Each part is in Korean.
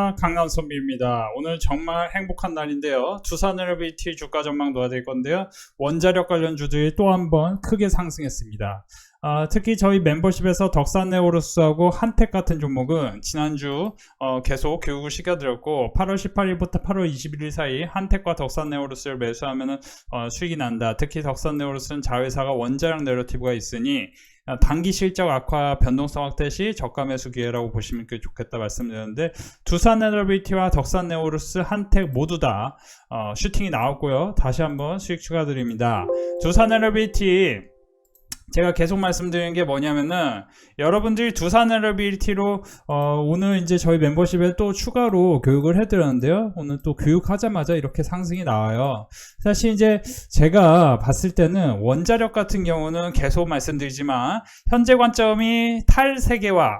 안녕하십니까, 강남선비입니다. 오늘 정말 행복한 날인데요. 두산에너비티 주가 전망 도와드릴 건데요. 원자력 관련주들이 또 한 번 크게 상승했습니다. 특히 저희 멤버십에서 덕산네오로스하고 한택 같은 종목은 지난주 계속 교육을 시켜드렸고 8월 18일부터 8월 21일 사이 한택과 덕산네오로스를 매수하면 수익이 난다. 특히 덕산네오로스는 자회사가 원자력 내러티브가 있으니 단기 실적 악화 변동성 확대 시 저가 매수 기회라고 보시면 좋겠다 말씀드렸는데, 두산에너비티와 덕산네오로스, 한택 모두 다 슈팅이 나왔고요. 다시 한번 수익 추가드립니다. 두산에너비티 제가 계속 말씀드리는 게 뭐냐면은, 여러분들이 두산에너비티로 오늘 이제 저희 멤버십에 또 추가로 교육을 해드렸는데요. 오늘 또 교육하자마자 이렇게 상승이 나와요. 사실 이제 제가 봤을 때는 원자력 같은 경우는 계속 말씀드리지만 현재 관점이 탈세계화,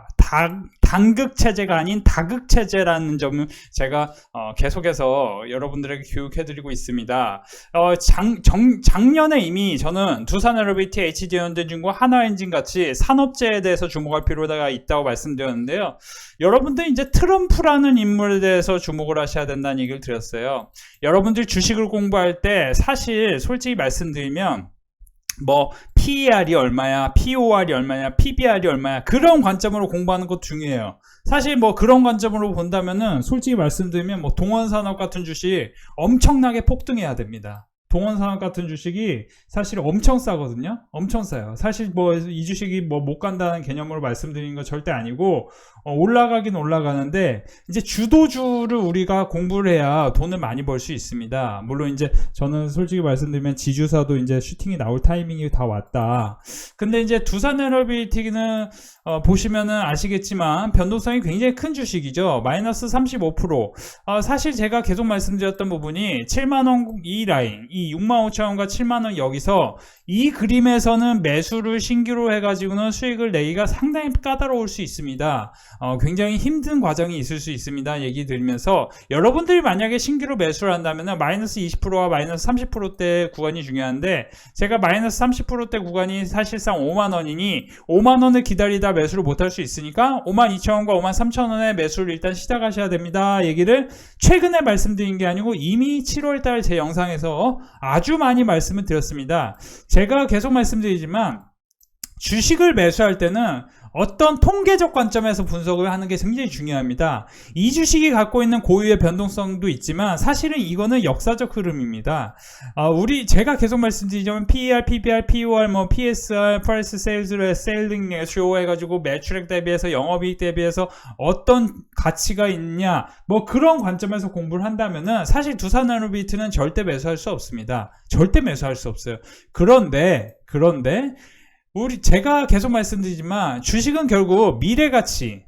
단극체제가 아닌 다극체제라는 점을 제가 계속해서 여러분들에게 교육해드리고 있습니다. 작년에 이미 저는 두산에너비티, HD현대중공업, 하나엔진 같이 산업재에 대해서 주목할 필요가 있다고 말씀드렸는데요. 여러분들 이제 트럼프라는 인물에 대해서 주목을 하셔야 된다는 얘기를 드렸어요. 여러분들 주식을 공부할 때 사실 솔직히 말씀드리면 뭐 PER이 얼마야, POR이 얼마냐, PBR이 얼마야, 그런 관점으로 공부하는 것 중요해요. 사실 뭐 그런 관점으로 본다면은 솔직히 말씀드리면 뭐 동원산업 같은 주식 엄청나게 폭등해야 됩니다. 동원산업 같은 주식이 사실 엄청 싸거든요. 엄청 싸요. 사실 뭐 이 주식이 뭐 못 간다는 개념으로 말씀드리는 건 절대 아니고, 올라가긴 올라가는데 이제 주도주를 우리가 공부를 해야 돈을 많이 벌 수 있습니다. 물론 이제 저는 솔직히 말씀드리면 지주사도 이제 슈팅이 나올 타이밍이 다 왔다. 근데 이제 두산에너비티는 보시면은 아시겠지만 변동성이 굉장히 큰 주식이죠. 마이너스 35%. 사실 제가 계속 말씀드렸던 부분이 7만원 이 라인, 이 65,000원과 7만원 여기서 이 그림에서는 매수를 신규로 해가지고는 수익을 내기가 상당히 까다로울 수 있습니다. 굉장히 힘든 과정이 있을 수 있습니다. 얘기 드리면서 여러분들이 만약에 신규로 매수를 한다면 마이너스 20%와 마이너스 30%대 구간이 중요한데, 제가 마이너스 30%대 구간이 사실상 5만원이니 5만원을 기다리다 매수를 못할 수 있으니까 52,000원과 53,000원에 매수를 일단 시작하셔야 됩니다. 얘기를 최근에 말씀드린 게 아니고 이미 7월달 제 영상에서 아주 많이 말씀을 드렸습니다. 제가 계속 말씀드리지만 주식을 매수할 때는 어떤 통계적 관점에서 분석을 하는 게 굉장히 중요합니다. 이 주식이 갖고 있는 고유의 변동성도 있지만 사실은 이거는 역사적 흐름입니다. 제가 계속 말씀드리자면 PER, PBR, POR, 뭐 PSR, Price Sales Selling Ratio 해가지고 매출액 대비해서 영업이익 대비해서 어떤 가치가 있냐, 뭐 그런 관점에서 공부를 한다면은 사실 두산에너비티는 절대 매수할 수 없습니다. 절대 매수할 수 없어요. 그런데 제가 계속 말씀드리지만 주식은 결국 미래가치를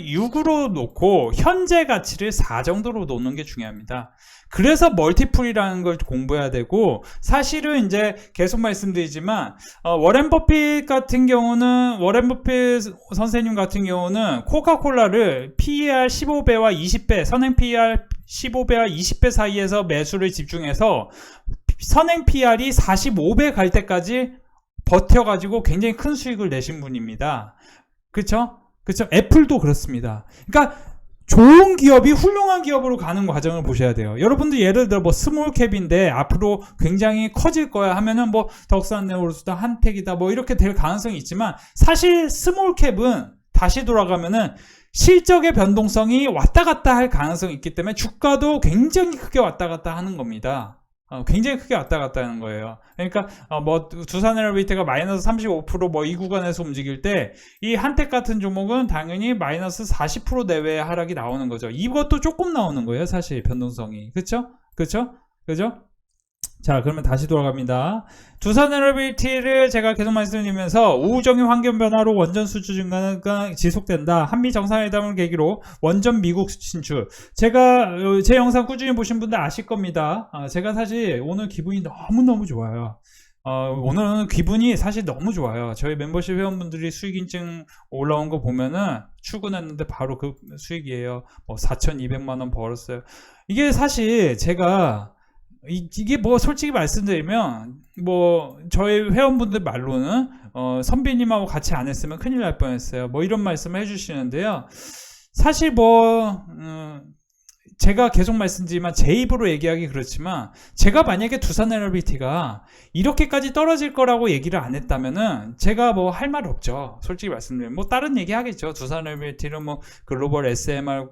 6으로 놓고 현재 가치를 4 정도로 놓는 게 중요합니다. 그래서 멀티플이라는 걸 공부해야 되고, 사실은 이제 계속 말씀드리지만 워렌 버핏 선생님 같은 경우는 코카콜라를 PER 15배와 20배, 선행 PER 15배와 20배 사이에서 매수를 집중해서 선행 PR이 45배 갈 때까지 버텨가지고 굉장히 큰 수익을 내신 분입니다. 그쵸? 애플도 그렇습니다. 그러니까 좋은 기업이 훌륭한 기업으로 가는 과정을 보셔야 돼요. 여러분들 예를 들어 뭐 스몰캡인데 앞으로 굉장히 커질 거야 하면은 뭐 덕산네오로스다, 한택이다 뭐 이렇게 될 가능성이 있지만, 사실 스몰캡은 다시 돌아가면은 실적의 변동성이 왔다 갔다 할 가능성이 있기 때문에 주가도 굉장히 크게 왔다 갔다 하는 겁니다. 굉장히 크게 왔다 갔다 하는 거예요. 그러니까 뭐 두산에너비티가 마이너스 35% 뭐 이 구간에서 움직일 때 이 한택 같은 종목은 당연히 마이너스 40% 내외의 하락이 나오는 거죠. 이것도 조금 나오는 거예요, 사실 변동성이. 그쵸? 자, 그러면 다시 돌아갑니다. 두산에너비티를 제가 계속 말씀드리면서 우호적인 환경 변화로 원전 수주 증가가 지속된다. 한미 정상회담을 계기로 원전 미국 진출. 제가 제 영상 꾸준히 보신 분들 아실 겁니다. 제가 사실 오늘 기분이 너무너무 좋아요. 오늘은 기분이 사실 너무 좋아요. 저희 멤버십 회원분들이 수익인증 올라온 거 보면은 출근했는데 바로 그 수익이에요. 4,200만원 벌었어요. 이게 사실 제가 이게 뭐 솔직히 말씀드리면 뭐 저희 회원분들 말로는 선배님하고 같이 안 했으면 큰일 날 뻔했어요. 뭐 이런 말씀을 해주시는데요. 사실 뭐 제가 계속 말씀드리지만 제 입으로 얘기하기 그렇지만 제가 만약에 두산 LBT가 이렇게까지 떨어질 거라고 얘기를 안 했다면은 제가 뭐 할 말 없죠. 솔직히 말씀드리면 뭐 다른 얘기 하겠죠. 두산 LBT는 뭐 글로벌 SMR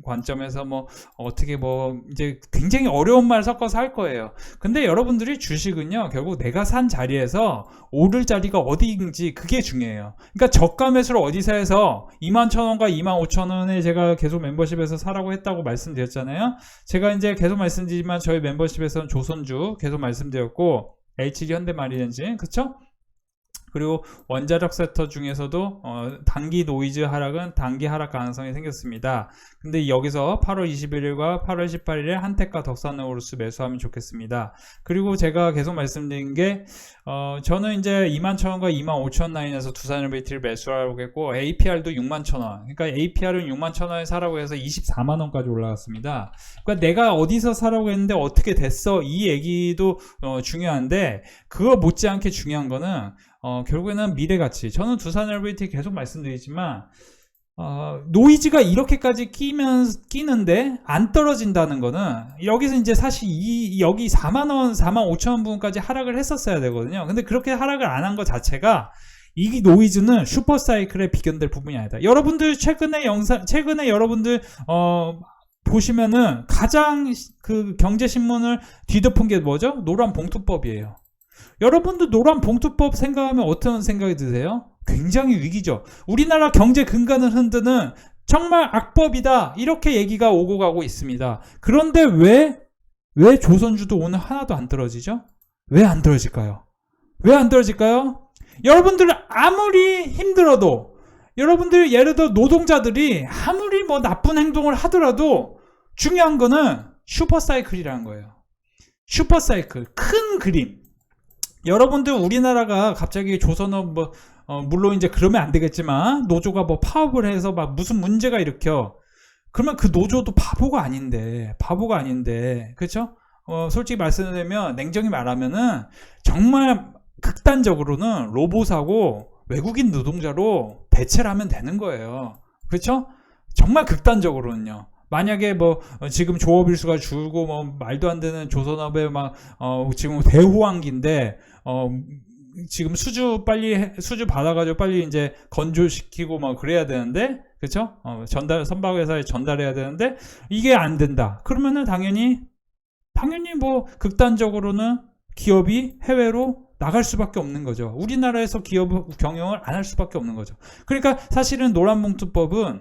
관점에서 뭐 어떻게 뭐 이제 굉장히 어려운 말 섞어서 할 거예요. 근데 여러분들이 주식은요 결국 내가 산 자리에서 오를 자리가 어디인지 그게 중요해요. 그러니까 저가 매수를 어디서 해서 21,000원과 25,000원에 제가 계속 멤버십에서 사라고 했다고 말씀드렸잖아요. 제가 이제 계속 말씀드리지만 저희 멤버십에서는 조선주 계속 말씀드렸고 HG 현대마리엔진 그쵸? 그리고 원자력 섹터 중에서도 단기 노이즈 하락은 단기 하락 가능성이 생겼습니다. 근데 여기서 8월 21일과 8월 18일에 한택과 덕산우루스 매수하면 좋겠습니다. 그리고 제가 계속 말씀드린 게 저는 이제 21,000원과 25,000원 라인에서 두산 LBT를 매수하라고 했고 APR도 61,000원. 그러니까 APR은 61,000원에 사라고 해서 24만원까지 올라갔습니다. 그러니까 내가 어디서 사라고 했는데 어떻게 됐어? 이 얘기도 중요한데 그거 못지않게 중요한 거는 결국에는 미래가치. 저는 두산 LBT 계속 말씀드리지만 노이즈가 이렇게까지 끼는데 안 떨어진다는 거는 여기서 이제 사실 여기 4만원, 45,000원 부분까지 하락을 했었어야 되거든요. 근데 그렇게 하락을 안 한 것 자체가 이 노이즈는 슈퍼사이클에 비견될 부분이 아니다. 여러분들 최근에 여러분들 보시면은 가장 그 경제신문을 뒤덮은 게 뭐죠? 노란 봉투법이에요. 여러분들 노란 봉투법 생각하면 어떤 생각이 드세요? 굉장히 위기죠. 우리나라 경제 근간을 흔드는 정말 악법이다. 이렇게 얘기가 오고 가고 있습니다. 그런데 왜 조선주도 오늘 하나도 안 떨어지죠? 왜 안 떨어질까요? 왜 안 떨어질까요? 여러분들 아무리 힘들어도 여러분들 예를 들어 노동자들이 아무리 뭐 나쁜 행동을 하더라도 중요한 거는 슈퍼사이클이라는 거예요. 슈퍼사이클 큰 그림. 여러분들 우리나라가 갑자기 조선업 물론 이제 그러면 안 되겠지만 노조가 뭐 파업을 해서 막 무슨 문제가 일으켜 그러면 그 노조도 바보가 아닌데 그렇죠? 솔직히 말씀드리면 냉정히 말하면은 정말 극단적으로는 로봇하고 외국인 노동자로 대체를 하면 되는 거예요. 그렇죠? 정말 극단적으로는요. 만약에 뭐 지금 조업일수가 줄고 뭐 말도 안 되는 조선업에 막 지금 대호황기인데 지금 수주 받아가지고 빨리 이제 건조시키고 막 그래야 되는데 그쵸? 선박회사에 전달해야 되는데 이게 안 된다. 그러면은 당연히 뭐 극단적으로는 기업이 해외로 나갈 수밖에 없는 거죠. 우리나라에서 기업 경영을 안 할 수밖에 없는 거죠. 그러니까 사실은 노란봉투법은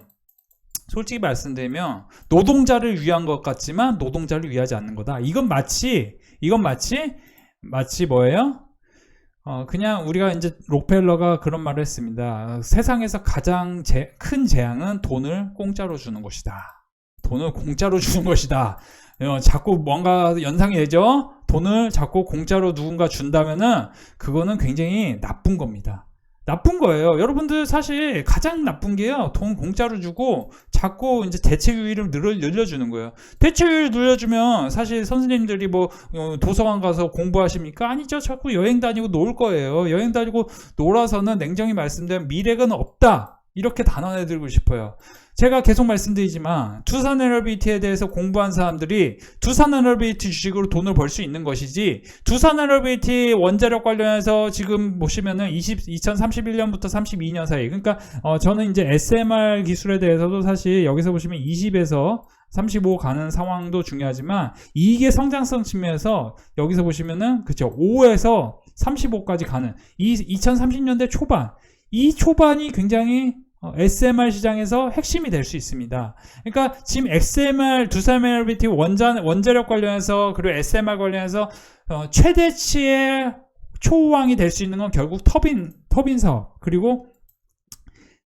솔직히 말씀드리면 노동자를 위한 것 같지만 노동자를 위하지 않는 거다. 이건 마치 뭐예요? 그냥 우리가 이제 록펠러가 그런 말을 했습니다. 세상에서 가장 큰 재앙은 돈을 공짜로 주는 것이다. 돈을 공짜로 주는 것이다. 자꾸 뭔가 연상이 되죠? 돈을 자꾸 공짜로 누군가 준다면은 그거는 굉장히 나쁜 겁니다. 나쁜 거예요. 여러분들 사실 가장 나쁜 게요. 돈 공짜로 주고 자꾸 이제 대체율을 늘려주는 거예요. 대체율 늘려주면 사실 선생님들이 뭐 도서관 가서 공부하십니까? 아니죠. 자꾸 여행 다니고 놀 거예요. 여행 다니고 놀아서는 냉정히 말씀드리면 미래가 없다. 이렇게 단언해 드리고 싶어요. 제가 계속 말씀드리지만 두산 LBT에 대해서 공부한 사람들이 두산 LBT 주식으로 돈을 벌 수 있는 것이지 두산 LBT 원자력 관련해서 지금 보시면은 2031년부터 32년 사이 그러니까 저는 이제 SMR 기술에 대해서도 사실 여기서 보시면 20에서 35 가는 상황도 중요하지만 이익의 성장성 측면에서 여기서 보시면은 그쵸 5에서 35까지 가는 이 2030년대 초반 이 초반이 굉장히 SMR 시장에서 핵심이 될 수 있습니다. 그러니까 지금 XMR, 두산 LBT 원자력 관련해서 그리고 SMR 관련해서 최대치의 초호황이 될 수 있는 건 결국 터빈 사업 그리고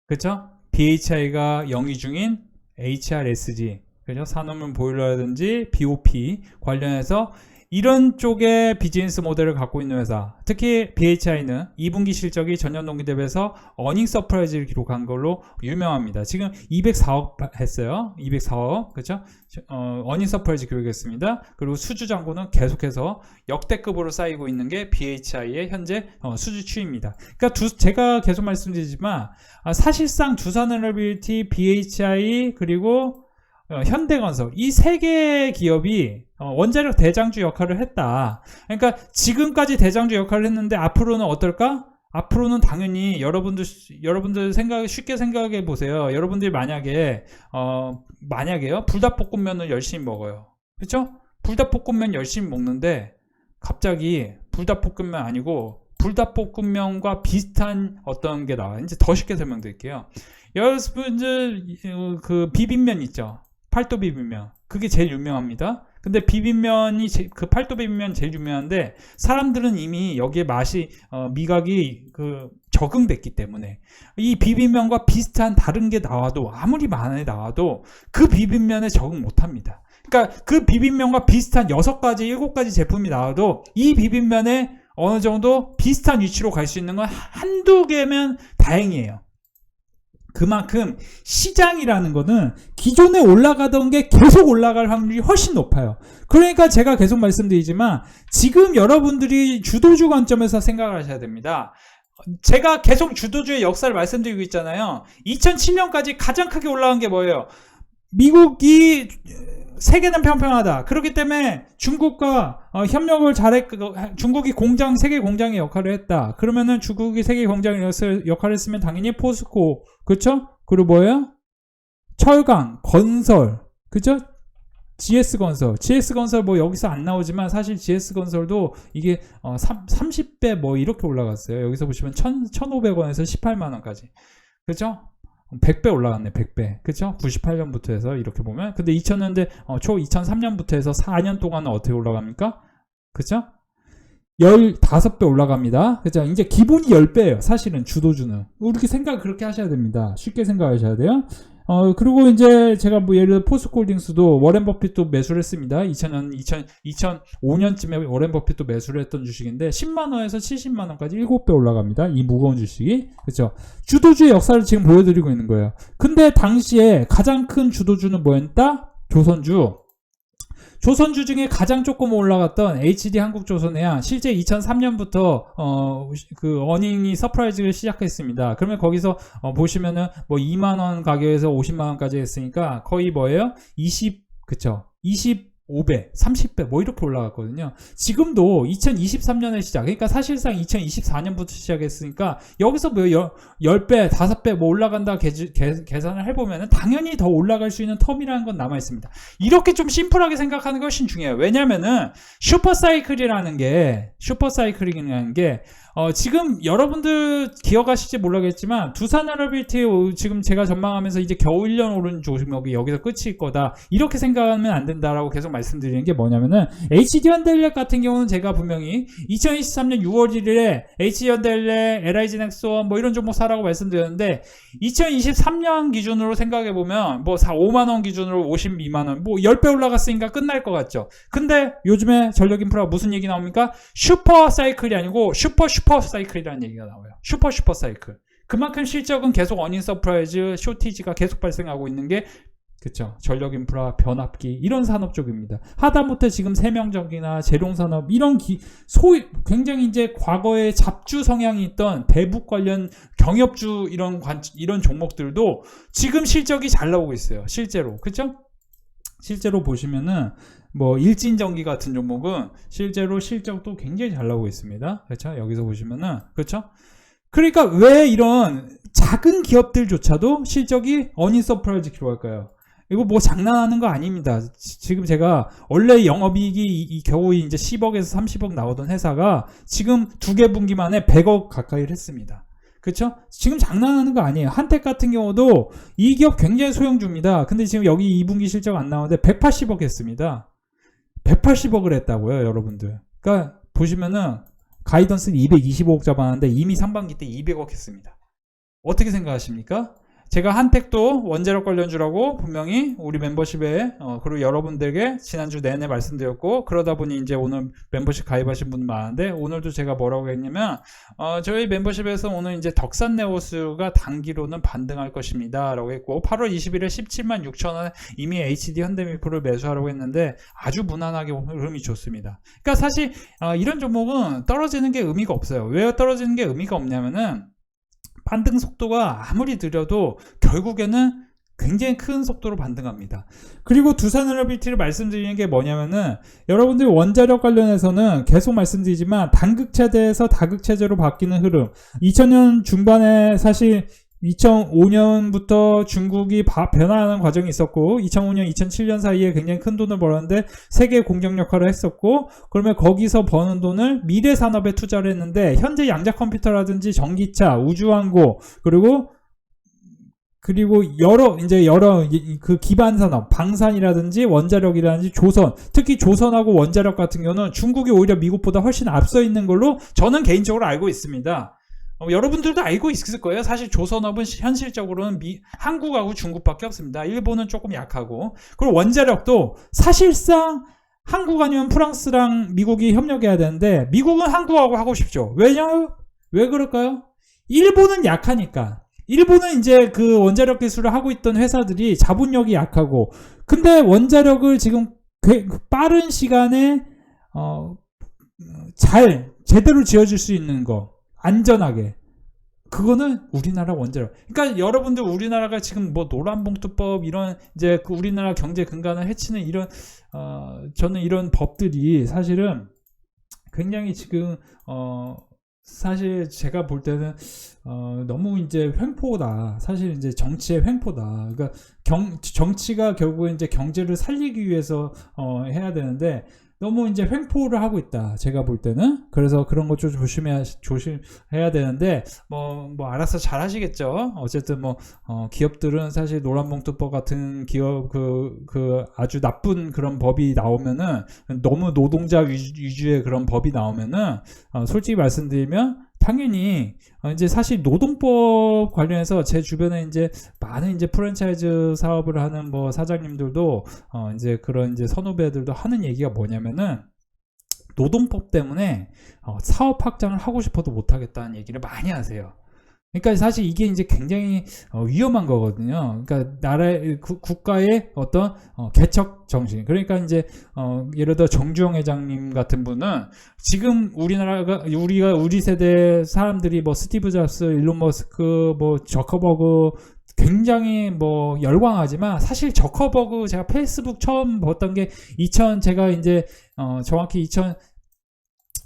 그렇죠? BHI가 영위 중인 HRSG 그죠? 산업문 보일러라든지 BOP 관련해서 이런 쪽의 비즈니스 모델을 갖고 있는 회사, 특히 BHI는 2분기 실적이 전년 동기 대비해서 어닝 서프라이즈를 기록한 걸로 유명합니다. 지금 204억 했어요. 204억, 그렇죠? 어닝 서프라이즈 기록했습니다. 그리고 수주 잔고는 계속해서 역대급으로 쌓이고 있는 게 BHI의 현재 수주 추이입니다. 그러니까 제가 계속 말씀드리지만 사실상 두산에너빌리티, BHI 그리고 현대건설 이 세 개의 기업이 원자력 대장주 역할을 했다. 그러니까 지금까지 대장주 역할을 했는데 앞으로는 어떨까? 앞으로는 당연히 여러분들 쉽게 생각해 보세요. 여러분들이 만약에요 불닭볶음면을 열심히 먹어요. 그렇죠? 불닭볶음면 열심히 먹는데 갑자기 불닭볶음면 아니고 불닭볶음면과 비슷한 어떤 게 나와요. 이제 더 쉽게 설명드릴게요. 여러분들 그 비빔면 있죠? 팔도 비빔면. 그게 제일 유명합니다. 근데 비빔면이 그 팔도 비빔면 제일 유명한데 사람들은 이미 여기에 미각이 적응됐기 때문에 이 비빔면과 비슷한 다른 게 나와도 아무리 많이 나와도 그 비빔면에 적응 못합니다. 그러니까 그 비빔면과 비슷한 6가지, 7가지 제품이 나와도 이 비빔면에 어느 정도 비슷한 위치로 갈 수 있는 건 한두 개면 다행이에요. 그만큼 시장이라는 거는 기존에 올라가던 게 계속 올라갈 확률이 훨씬 높아요. 그러니까 제가 계속 말씀드리지만 지금 여러분들이 주도주 관점에서 생각을 하셔야 됩니다. 제가 계속 주도주의 역사를 말씀드리고 있잖아요. 2007년까지 가장 크게 올라간 게 뭐예요? 미국이 세계는 평평하다. 그렇기 때문에 중국과 협력을 잘했고 중국이 세계 공장의 역할을 했다. 그러면은 중국이 세계 공장의 역할을 했으면 당연히 포스코, 그렇죠? 그리고 뭐예요? 철강, 건설, 그렇죠? GS건설 뭐 여기서 안 나오지만 사실 GS건설도 이게 30배 뭐 이렇게 올라갔어요. 여기서 보시면 1,500원에서 18만 원까지. 그렇죠? 100배 올라갔네, 100배. 그쵸? 98년부터 해서 이렇게 보면. 근데 2000년대, 2003년부터 해서 4년 동안은 어떻게 올라갑니까? 그쵸? 15배 올라갑니다. 그죠? 이제 기본이 10배예요. 사실은 주도주는. 우리 생각 그렇게 하셔야 됩니다. 쉽게 생각하셔야 돼요. 그리고 이제 제가 뭐 예를 들어 포스코홀딩스도 워렌 버핏도 매수를 했습니다. 2005년쯤에 워렌 버핏도 매수를 했던 주식인데 10만원에서 70만원까지 7배 올라갑니다. 이 무거운 주식이. 그렇죠? 주도주의 역사를 지금 보여드리고 있는 거예요. 근데 당시에 가장 큰 주도주는 뭐였다? 조선주 중에 가장 조금 올라갔던 HD 한국조선해양 실제 2003년부터 그 어닝이 서프라이즈를 시작했습니다. 그러면 거기서 보시면은 뭐 2만원 가격에서 50만원까지 했으니까 거의 뭐예요? 25배, 30배 뭐 이렇게 올라갔거든요. 지금도 2023년에 시작, 그러니까 사실상 2024년부터 시작했으니까 여기서 뭐 10배, 5배 뭐 올라간다 계산을 해보면 당연히 더 올라갈 수 있는 텀이라는 건 남아있습니다. 이렇게 좀 심플하게 생각하는 게 훨씬 중요해요. 왜냐면은 슈퍼사이클이라는 게 지금 여러분들 기억하실지 모르겠지만 두산에너빌티 지금 제가 전망하면서 이제 겨우 1년 오른 종목이 여기서 끝일 거다 이렇게 생각하면 안 된다라고 계속 말씀드리는 게 뭐냐면은 HD현대일렉 같은 경우는 제가 분명히 2023년 6월 1일에 HD현대일렉, LIG넥스원 뭐 이런 종목 사라고 말씀드렸는데 2023년 기준으로 생각해보면 뭐 5만원 기준으로 52만원 뭐 10배 올라갔으니까 끝날 것 같죠. 근데 요즘에 전력인프라가 무슨 얘기 나옵니까? 슈퍼사이클이 아니고 슈퍼사이클이라는 얘기가 나와요. 슈퍼사이클. 그만큼 실적은 계속 어닝 서프라이즈, 쇼티지가 계속 발생하고 있는 게 그쵸. 전력인프라, 변압기 이런 산업 쪽입니다. 하다못해 지금 세명적이나 재룡산업 이런 굉장히 이제 과거에 잡주 성향이 있던 대북 관련 경협주 이런 종목들도 지금 실적이 잘 나오고 있어요. 실제로. 그쵸? 실제로 보시면은 뭐 일진전기 같은 종목은 실제로 실적도 굉장히 잘 나오고 있습니다. 그렇죠? 여기서 보시면은 그렇죠? 그러니까 왜 이런 작은 기업들조차도 실적이 어닝 서프라이즈 기록할까요? 이거 뭐 장난하는 거 아닙니다. 지금 제가 원래 영업이익이 겨우 이제 10억에서 30억 나오던 회사가 지금 2개 분기 만에 100억 가까이를 했습니다. 그렇죠? 지금 장난하는 거 아니에요. 한택 같은 경우도 이 기업 굉장히 소형주입니다. 근데 지금 여기 2분기 실적 안 나오는데 180억 했습니다. 180억을 했다고요, 여러분들. 그러니까 보시면은 가이던스는 225억 잡았는데 이미 상반기 때 200억 했습니다. 어떻게 생각하십니까? 제가 한택도 원자력 관련주라고 분명히 우리 멤버십에 그리고 여러분들에게 지난주 내내 말씀드렸고, 그러다 보니 이제 오늘 멤버십 가입하신 분 많은데, 오늘도 제가 뭐라고 했냐면 저희 멤버십에서 오늘 이제 덕산네오스가 단기로는 반등할 것입니다 라고 했고, 8월 20일에 17만 6천원 이미 HD 현대미프를 매수하라고 했는데 아주 무난하게 흐름이 좋습니다. 그러니까 사실 이런 종목은 떨어지는 게 의미가 없어요. 왜 떨어지는 게 의미가 없냐면은 반등 속도가 아무리 느려도 결국에는 굉장히 큰 속도로 반등합니다. 그리고 두산에너비티를 말씀드리는 게 뭐냐면은, 여러분들 원자력 관련해서는 계속 말씀드리지만 단극체제에서 다극체제로 바뀌는 흐름, 2000년 중반에 사실 2005년부터 중국이 변화하는 과정이 있었고, 2005년, 2007년 사이에 굉장히 큰 돈을 벌었는데 세계 공격 역할을 했었고, 그러면 거기서 버는 돈을 미래 산업에 투자를 했는데, 현재 양자 컴퓨터라든지 전기차, 우주항공, 그리고 여러 그 기반 산업, 방산이라든지 원자력이라든지 조선, 특히 조선하고 원자력 같은 경우는 중국이 오히려 미국보다 훨씬 앞서 있는 걸로 저는 개인적으로 알고 있습니다. 여러분들도 알고 있을 거예요. 사실 조선업은 현실적으로는 한국하고 중국밖에 없습니다. 일본은 조금 약하고, 그리고 원자력도 사실상 한국 아니면 프랑스랑 미국이 협력해야 되는데 미국은 한국하고 하고 싶죠. 왜냐면 왜 그럴까요? 일본은 약하니까. 일본은 이제 그 원자력 기술을 하고 있던 회사들이 자본력이 약하고, 근데 원자력을 지금 빠른 시간에 제대로 지어줄 수 있는 거, 안전하게, 그거는 우리나라 원자력. 그러니까 여러분들, 우리나라가 지금 뭐 노란봉투법 이런 이제 그 우리나라 경제 근간을 해치는 이런 저는 이런 법들이 사실은 굉장히 지금 사실 제가 볼 때는 너무 이제 횡포다. 사실 이제 정치의 횡포다. 그러니까 정치가 결국에 이제 경제를 살리기 위해서 해야 되는데 너무 이제 횡포를 하고 있다. 제가 볼 때는. 그래서 그런 것 좀 조심해야 되는데 뭐 알아서 잘 하시겠죠. 어쨌든 기업들은 사실 노란봉투법 같은 기업 그 아주 나쁜 그런 법이 나오면은, 너무 노동자 위주의 그런 법이 나오면은 솔직히 말씀드리면 당연히 이제 사실 노동법 관련해서 제 주변에 이제 많은 이제 프랜차이즈 사업을 하는 사장님들도 이제 그런 이제 선후배들도 하는 얘기가 뭐냐면은, 노동법 때문에 사업 확장을 하고 싶어도 못 하겠다는 얘기를 많이 하세요. 그러니까 사실 이게 이제 굉장히 위험한 거거든요. 그러니까 국가의 어떤 개척 정신. 그러니까 이제 예를 들어 정주영 회장님 같은 분은 지금 우리 세대 사람들이 스티브 잡스, 일론 머스크, 저커버그 굉장히 열광하지만, 사실 저커버그 제가 페이스북 처음 봤던 게 제가 이제 정확히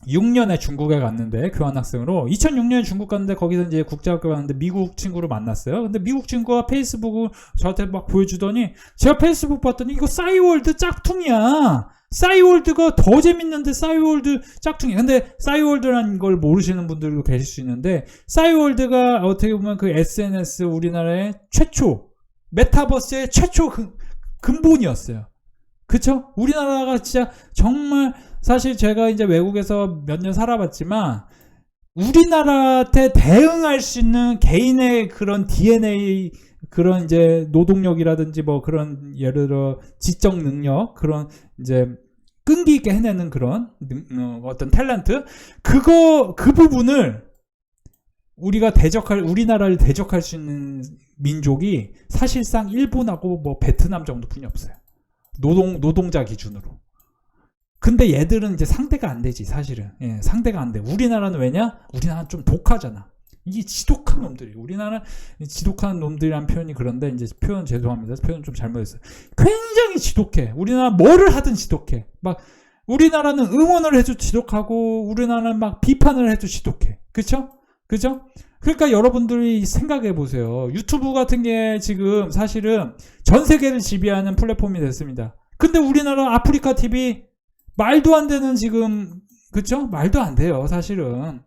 2006년에 중국에 갔는데, 교환학생으로 2006년에 중국 갔는데 거기서 이제 국제학교 갔는데 미국 친구를 만났어요. 근데 미국 친구가 페이스북을 저한테 막 보여주더니, 제가 페이스북 봤더니 이거 싸이월드 짝퉁이야. 싸이월드가 더 재밌는데 싸이월드 짝퉁이야. 근데 싸이월드라는 걸 모르시는 분들도 계실 수 있는데, 싸이월드가 어떻게 보면 그 SNS 우리나라의 최초 메타버스의 최초 근본이었어요. 그쵸? 우리나라가 진짜 정말, 사실 제가 이제 외국에서 몇 년 살아봤지만 우리나라한테 대응할 수 있는 개인의 그런 DNA, 그런 이제 노동력이라든지 그런 예를 들어 지적 능력, 그런 이제 끈기 있게 해내는 그런 어떤 탤런트, 그 부분을 우리나라를 대적할 수 있는 민족이 사실상 일본하고 베트남 정도뿐이 없어요. 노동자 기준으로. 근데 얘들은 이제 상대가 안 되지, 사실은. 예, 상대가 안 돼. 우리나라는 왜냐? 우리나라는 좀 독하잖아. 이게 지독한 놈들이. 우리나라 지독한 놈들이란 표현이 그런데, 이제 표현 죄송합니다. 표현 좀 잘못했어요. 굉장히 지독해. 우리나라 뭐를 하든 지독해. 우리나라는 응원을 해도 지독하고, 우리나라는 비판을 해도 지독해. 그쵸? 그러니까 여러분들이 생각해 보세요. 유튜브 같은 게 지금 사실은 전 세계를 지배하는 플랫폼이 됐습니다. 근데 우리나라 아프리카 TV 말도 안 되는 지금, 그쵸? 말도 안 돼요, 사실은.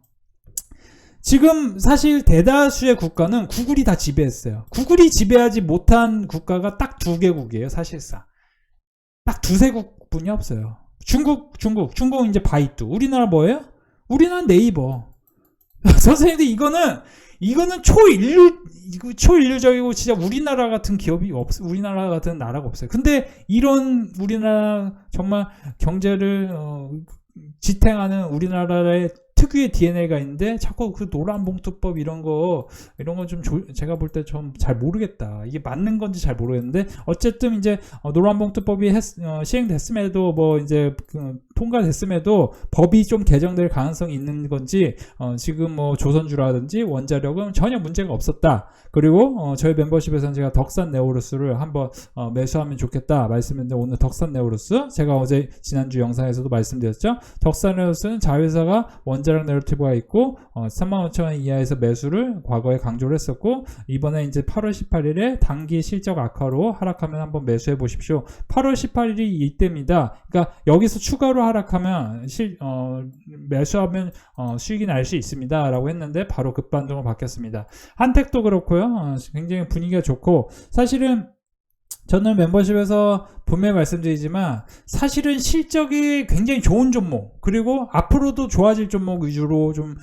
지금 사실 대다수의 국가는 구글이 다 지배했어요. 구글이 지배하지 못한 국가가 딱 2개국이에요, 사실상. 딱 2~3국뿐이 없어요. 중국 이제 바이두. 우리나라 뭐예요? 우리나라 네이버. 선생님들, 이거는 이거는 초인류적이고 진짜 우리나라 같은 기업이 우리나라 같은 나라가 없어요. 근데 이런 우리나라 정말 경제를 지탱하는 우리나라의 특유의 DNA가 있는데 자꾸 그 노란봉투법 이런 건 좀 제가 볼 때 좀 잘 모르겠다. 이게 맞는 건지 잘 모르겠는데 어쨌든 이제 노란봉투법이 시행됐음에도 뭐 이제 통과됐음에도 법이 좀 개정될 가능성이 있는 건지 지금 뭐 조선주라든지 원자력은 전혀 문제가 없었다. 그리고 저희 멤버십에서는 제가 덕산 네오루스를 한번 매수하면 좋겠다 말씀했는데 오늘 덕산 네오루스 제가 어제 지난주 영상에서도 말씀드렸죠. 덕산 네오루스는 자회사가 원자력 내러티브가 있고 35,000원 이하에서 매수를 과거에 강조를 했었고 이번에 이제 8월 18일에 단기 실적 악화로 하락하면 한번 매수해 보십시오. 8월 18일이 이때입니다. 그러니까 여기서 추가로 하락하면 매수하면 수익이 날 수 있습니다 라고 했는데 바로 급반등으로 바뀌었습니다. 한택도 그렇고요. 굉장히 분위기가 좋고 사실은 저는 멤버십에서 분명히 말씀드리지만 사실은 실적이 굉장히 좋은 종목 그리고 앞으로도 좋아질 종목 위주로 좀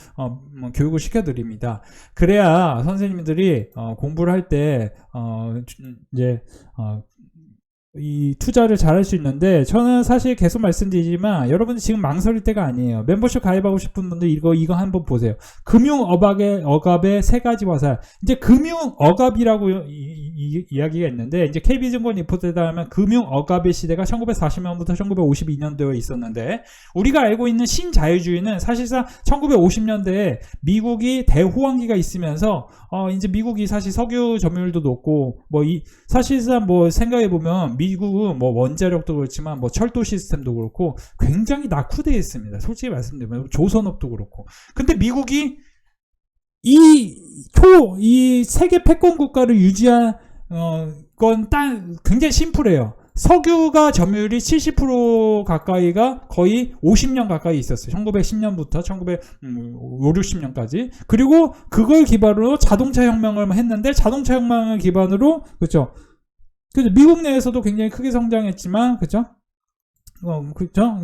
교육을 시켜드립니다. 그래야 선생님들이 공부를 할 때 이제 이 투자를 잘할 수 있는데 저는 사실 계속 말씀드리지만 여러분들 지금 망설일 때가 아니에요. 멤버십 가입하고 싶은 분들 이거 한번 보세요. 금융 억압의 세 가지 화살. 이제 금융 억압이라고 이야기가 있는데 이제 KB증권 리포트에 따르면 금융 억압의 시대가 1940년부터 1952년도에 있었는데 우리가 알고 있는 신자유주의는 사실상 1950년대에 미국이 대호황기가 있으면서 이제 미국이 사실 석유 점유율도 높고 사실상 생각해 보면 미국은 원자력도 그렇지만 철도 시스템도 그렇고 굉장히 낙후되어 있습니다. 솔직히 말씀드리면 조선업도 그렇고. 근데 미국이 이 세계 패권 국가를 유지한 건 굉장히 심플해요. 석유가 점유율이 70% 가까이가 거의 50년 가까이 있었어요. 1910년부터 1960년까지. 그리고 그걸 기반으로 자동차 혁명을 했는데 자동차 혁명을 기반으로 그렇죠. 미국 내에서도 굉장히 크게 성장했지만 그렇죠.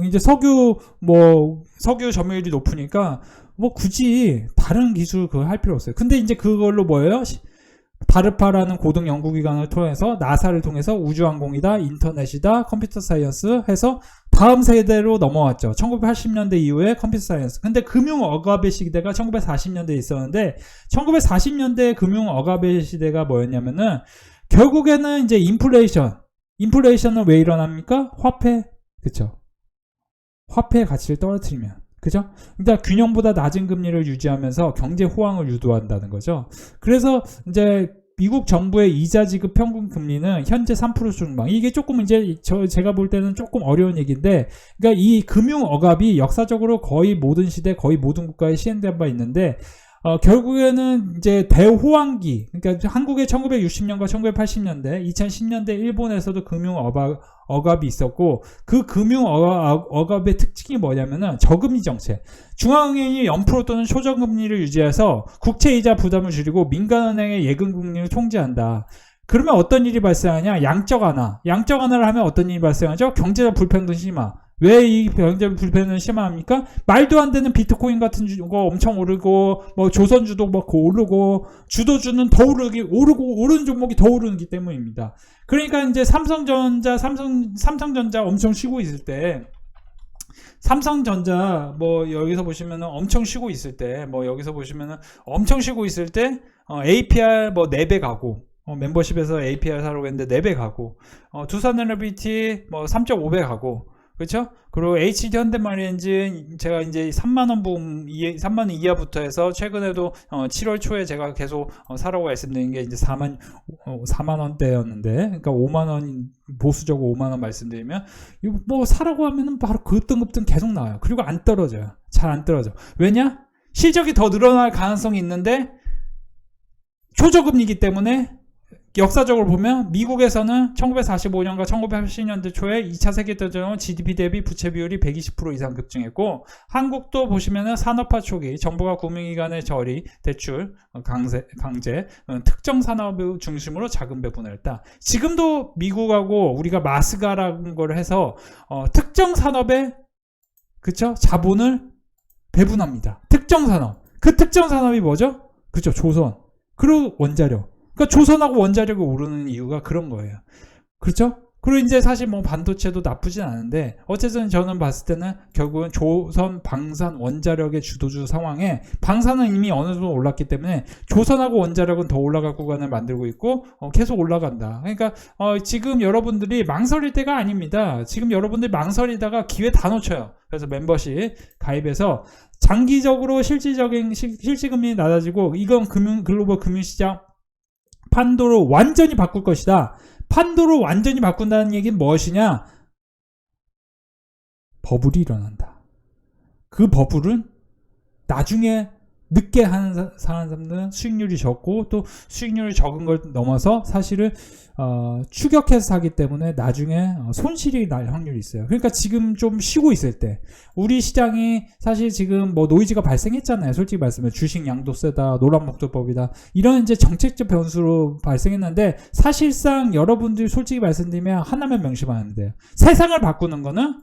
이제 석유 점유율이 높으니까 굳이 다른 기술 그거 할 필요 없어요. 근데 이제 그걸로 뭐예요? 다르파라는 고등 연구기관을 통해서 나사를 통해서 우주항공이다, 인터넷이다, 컴퓨터 사이언스 해서 다음 세대로 넘어왔죠. 1980년대 이후에 컴퓨터 사이언스. 근데 금융 억압의 시대가 1940년대에 있었는데 1940년대 금융 억압의 시대가 뭐였냐면은 결국에는 이제 인플레이션은 왜 일어납니까? 화폐. 그쵸? 화폐의 가치를 떨어뜨리면. 그죠? 그러니까 균형보다 낮은 금리를 유지하면서 경제 호황을 유도한다는 거죠. 그래서 이제 미국 정부의 이자 지급 평균 금리는 현재 3% 중반. 이게 조금 이제 제가 볼 때는 조금 어려운 얘기인데, 그러니까 이 금융 억압이 역사적으로 거의 모든 시대, 거의 모든 국가에 시행된 바 있는데, 결국에는 이제 대호황기, 그러니까 한국의 1960년과 1980년대, 2010년대 일본에서도 금융 억압이 있었고, 그 금융 억압의 특징이 뭐냐면은 저금리 정책. 중앙은행이 0% 또는 초저금리를 유지해서 국채이자 부담을 줄이고 민간은행의 예금 금리를 통제한다. 그러면 어떤 일이 발생하냐? 양적 완화를 하면 어떤 일이 발생하죠? 경제적 불평등 심화. 왜 이 경제 불편은 심합니까? 말도 안 되는 비트코인 같은 거 엄청 오르고, 조선주도 오르고, 주도주는 더 오르는 종목이 더 오르기 때문입니다. 그러니까 이제 삼성전자 엄청 쉬고 있을 때, 여기서 보시면은 엄청 쉬고 있을 때, APR 4배 가고, 멤버십에서 APR 사러 갔는데 4배 가고, 두산에너비티 3.5배 가고, 그렇죠? 그리고 HD 현대마린엔진 제가 이제 3만 원 이하부터 해서 최근에도 7월 초에 제가 계속 사라고 말씀드린 게 이제 4만 원대였는데, 그러니까 5만 원 보수적으로 5만 원 말씀드리면 사라고 하면은 바로 급등급등 계속 나와요. 그리고 안 떨어져요. 잘 안 떨어져. 왜냐? 실적이 더 늘어날 가능성이 있는데 초저금리이기 때문에. 역사적으로 보면 미국에서는 1945년과 1980년대 초에 2차 세계대전 GDP 대비 부채 비율이 120% 이상 급증했고, 한국도 보시면은 산업화 초기 정부가 금융기관의 저리, 대출, 강제, 특정 산업을 중심으로 자금 배분을 했다. 지금도 미국하고 우리가 마스가라는 걸 해서 특정 산업에 자본을 배분합니다. 특정 산업. 그 특정 산업이 뭐죠? 그렇죠. 조선. 그리고 원자력. 그러니까 조선하고 원자력이 오르는 이유가 그런 거예요. 그렇죠? 그리고 이제 사실 뭐 반도체도 나쁘진 않은데 어쨌든 저는 봤을 때는 결국은 조선 방산 원자력의 주도주 상황에 방산은 이미 어느 정도 올랐기 때문에 조선하고 원자력은 더 올라갈 구간을 만들고 있고 계속 올라간다. 그러니까 지금 여러분들이 망설일 때가 아닙니다. 지금 여러분들이 망설이다가 기회 다 놓쳐요. 그래서 멤버십 가입해서 장기적으로 실질금리 낮아지고 이건 글로벌 금융시장 판도를 완전히 바꿀 것이다. 판도를 완전히 바꾼다는 얘기는 무엇이냐? 버블이 일어난다. 그 버블은 나중에 늦게 하는 사람들은 수익률이 적고 또 수익률이 적은 걸 넘어서 사실은 추격해서 사기 때문에 나중에 손실이 날 확률이 있어요. 그러니까 지금 좀 쉬고 있을 때 우리 시장이 사실 지금 뭐 노이즈가 발생했잖아요. 솔직히 말씀해 주식 양도세다, 노란목도법이다 이런 이제 정책적 변수로 발생했는데 사실상 여러분들이 솔직히 말씀드리면 하나만 명심하면 돼요. 세상을 바꾸는 거는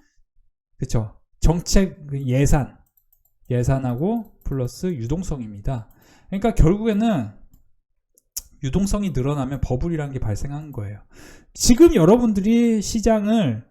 그렇죠. 정책 예산하고 플러스 유동성입니다. 그러니까 결국에는 유동성이 늘어나면 버블이라는 게 발생하는 거예요. 지금 여러분들이 시장을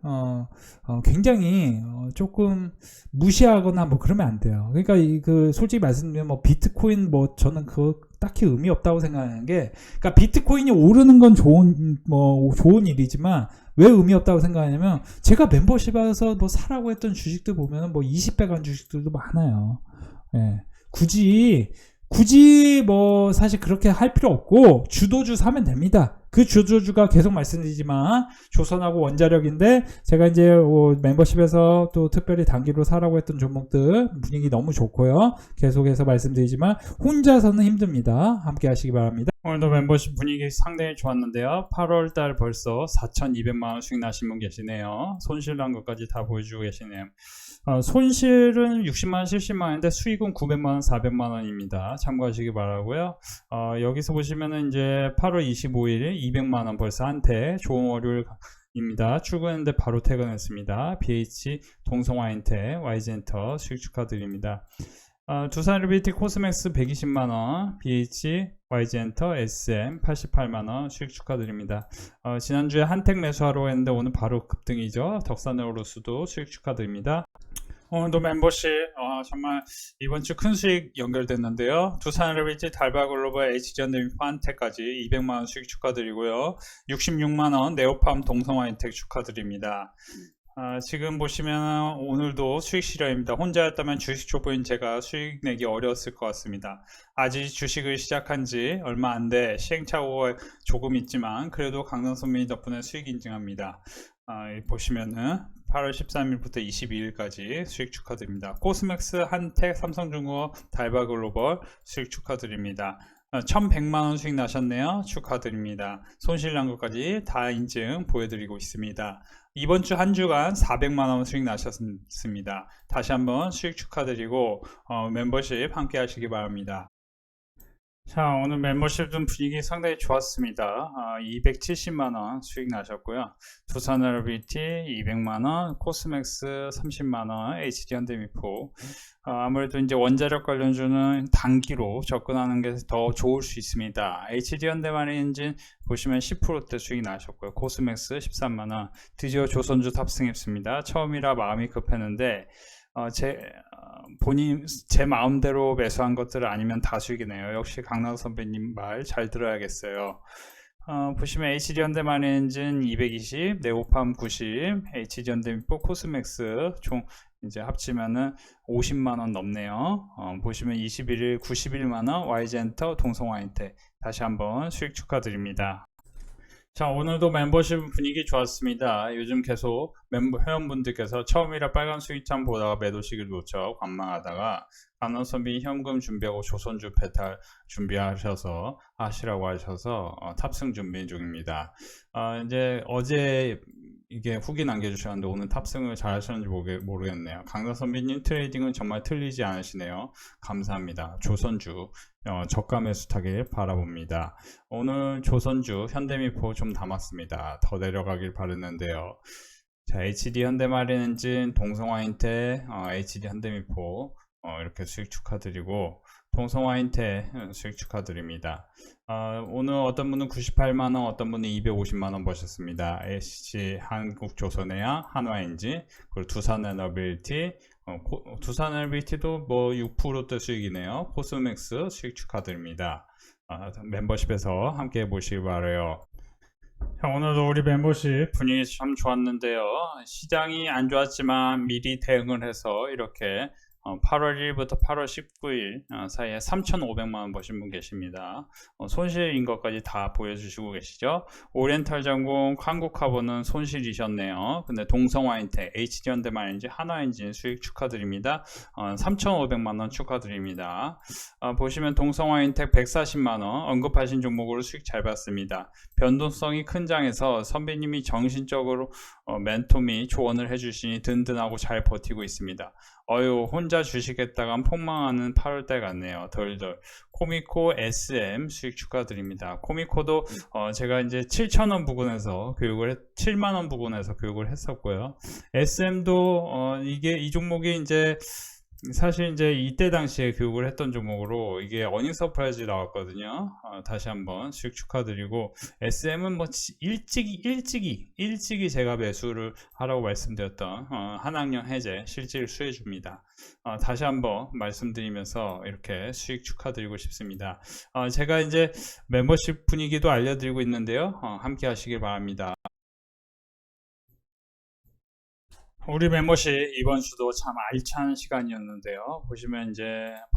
굉장히 조금 무시하거나 뭐 그러면 안 돼요. 그러니까 그 솔직히 말씀드리면 뭐 비트코인 뭐 저는 그거 딱히 의미 없다고 생각하는 게, 그러니까 비트코인이 오르는 건 좋은 일이지만 왜 의미 없다고 생각하냐면 제가 멤버십에서 뭐 사라고 했던 주식들 보면 뭐 20배 간 주식들도 많아요. 예. 굳이 뭐 사실 그렇게 할 필요 없고 주도주 사면 됩니다. 그 주도주가 계속 말씀드리지만 조선하고 원자력인데 제가 이제 멤버십에서 또 특별히 단기로 사라고 했던 종목들 분위기 너무 좋고요. 계속해서 말씀드리지만 혼자서는 힘듭니다. 함께 하시기 바랍니다. 오늘도 멤버십 분위기 상당히 좋았는데요. 8월달 벌써 4,200만원 수익 나신 분 계시네요. 손실 난 것까지 다 보여주고 계시네요. 손실은 60만원, 70만원인데 수익은 900만원, 400만원입니다. 참고하시기 바라고요. 여기서 보시면은 이제 8월 25일 200만원 벌써 한테 좋은 월요일입니다. 출근했는데 바로 퇴근했습니다. BH, 동성화인테, YG엔터 수익 축하드립니다. 두산리얼비티 코스맥스 120만원, BH, YG엔터, SM 88만원 수익 축하드립니다. 지난주에 한택 매수하러 했는데 오늘 바로 급등이죠. 덕산에어로스도 수익 축하드립니다. 오늘도 멤버십 정말 이번 주 큰 수익 연결됐는데요. 두산리얼비티, 달바글로벌, HG현대미포, 한택까지 200만원 수익 축하드리고요. 66만원 네오팜, 동성화인텍 축하드립니다. 지금 보시면 오늘도 수익 실현입니다. 혼자였다면 주식 초보인 제가 수익 내기 어려웠을 것 같습니다. 아직 주식을 시작한 지 얼마 안 돼 시행착오가 조금 있지만 그래도 강남선민이 덕분에 수익 인증합니다. 보시면은 8월 13일부터 22일까지 수익 축하드립니다. 코스맥스, 한택, 삼성중공업, 달바글로벌 수익 축하드립니다. 1100만원 수익 나셨네요. 축하드립니다. 손실 난 것까지 다 인증 보여드리고 있습니다. 이번 주 한 주간 400만원 수익 나셨습니다. 다시 한번 수익 축하드리고 멤버십 함께 하시기 바랍니다. 자, 오늘 멤버십 좀 분위기 상당히 좋았습니다. 270만원 수익 나셨고요. 두산리얼비티 200만원, 코스맥스 30만원, HD현대미포. 아무래도 이제 원자력 관련주는 단기로 접근하는 게 더 좋을 수 있습니다. HD현대마린엔진 보시면 10%대 수익 나셨고요. 코스맥스 13만원. 드디어 조선주 탑승했습니다. 처음이라 마음이 급했는데 제 마음대로 매수한 것들 아니면 다 수익이네요. 역시 강남 선배님 말 잘 들어야겠어요. 보시면 HD현대마린엔진 220, 네오팜 90, HD현대미포, 코스맥스 총 이제 합치면은 50만원 넘네요. 보시면 21일 91만원, YG엔터, 동성화인텍 다시 한번 수익 축하드립니다. 자, 오늘도 멤버십 분위기 좋았습니다. 요즘 계속 회원분들께서 처음이라 빨간 수익창 보다가 매도 시기를 놓쳐 관망하다가 강남선비 현금 준비하고 조선주 배탈 준비하셔서 하시라고 하셔서 탑승 준비 중입니다. 이제 어제 이게 후기 남겨주셨는데 오늘 탑승을 잘 하셨는지 모르겠네요. 강남선비님 트레이딩은 정말 틀리지 않으시네요. 감사합니다. 조선주 저가 매수 타길 바라봅니다. 오늘 조선주 현대미포 좀 담았습니다. 더 내려가길 바랬는데요. 자, HD 현대마린엔진, 동성화인테, HD 현대미포 이렇게 수익 축하드리고 동성화인테 수익 축하드립니다. 오늘 어떤 분은 98만원, 어떤 분은 250만원 버셨습니다. SC 한국조선해양, 한화엔진, 그리고 두산에너빌리티, 두산에너빌리티도 뭐 6%대 수익이네요. 코스맥스 수익 축하드립니다. 멤버십에서 함께 해보시기 바라요. 오늘도 우리 멤버십 분위기 참 좋았는데요. 시장이 안 좋았지만 미리 대응을 해서 이렇게 8월 1일부터 8월 19일 사이에 3,500만원 버신 분 계십니다. 손실인 것까지 다 보여주시고 계시죠. 오리엔탈전공, 한국카본은 손실이셨네요. 근데 동성화인텍, HD현대만엔진, 한화엔진 수익 축하드립니다. 3,500만원 축하드립니다. 보시면 동성화인텍 140만원 언급하신 종목으로 수익 잘 봤습니다. 변동성이 큰 장에서 선배님이 정신적으로 멘토 및 조언을 해주시니 든든하고 잘 버티고 있습니다. 혼자 주식했다간 폭망하는 8월달 같네요. 덜덜. 코미코 SM 수익 축하드립니다. 코미코도 제가 이제 7,000원 부근에서 7만원 부근에서 교육을 했었고요. SM도 이 종목이 이제 사실 이제 이때 당시에 교육을 했던 종목으로 이게 어닝 서프라이즈 나왔거든요. 다시 한번 수익 축하드리고, SM은 뭐 일찍이 제가 매수를 하라고 말씀드렸던 한학령 해제 실질 수혜주입니다. 다시 한번 말씀드리면서 이렇게 수익 축하드리고 싶습니다. 제가 이제 멤버십 분위기도 알려드리고 있는데요. 함께 하시길 바랍니다. 우리 멤버십 이번 주도 참 알찬 시간이었는데요. 보시면 이제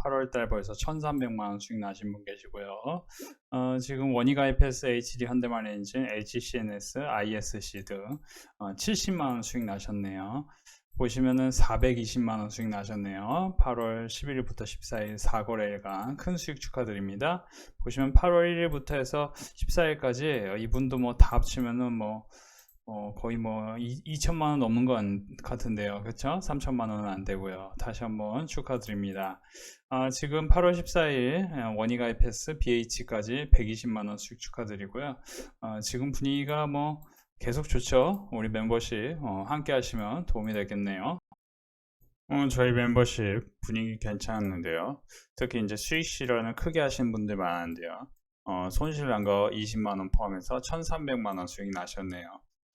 8월달 벌써 1,300만원 수익 나신 분 계시고요. 지금 원이가입해서 HD 현대만엔진, LGCNS, ISC 등 70만원 수익 나셨네요. 보시면은 420만원 수익 나셨네요. 8월 11일부터 14일 4거래일간 큰 수익 축하드립니다. 보시면 8월 1일부터 해서 14일까지 이분도 뭐 다 합치면은 거의 2천만원 넘는 것 같은데요. 그쵸? 3천만원은 안 되고요. 다시 한번 축하드립니다. 지금 8월 14일 원이가입해서 BH까지 120만원 수익 축하드리고요. 지금 분위기가 계속 좋죠. 우리 멤버십 함께 하시면 도움이 되겠네요. 저희 멤버십 분위기 괜찮은데요. 특히 이제 수익 실현을 크게 하신 분들 많은데요. 손실 난 거 20만원 포함해서 1,300만원 수익 나셨네요.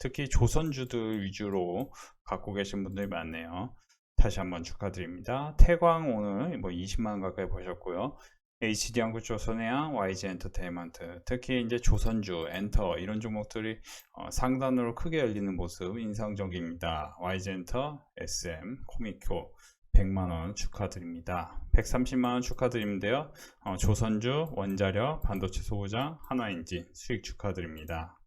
특히 조선주들 위주로 갖고 계신 분들이 많네요. 다시 한번 축하드립니다. 태광 오늘 20만원 가까이 보셨고요. HD한국조선해양, YG엔터테인먼트, 특히 이제 조선주, 엔터 이런 종목들이 상단으로 크게 열리는 모습 인상적입니다. YG엔터, SM, 코미코 100만원 축하드립니다. 130만원 축하드리는데요. 조선주, 원자력, 반도체 소부장, 한화인지 수익 축하드립니다.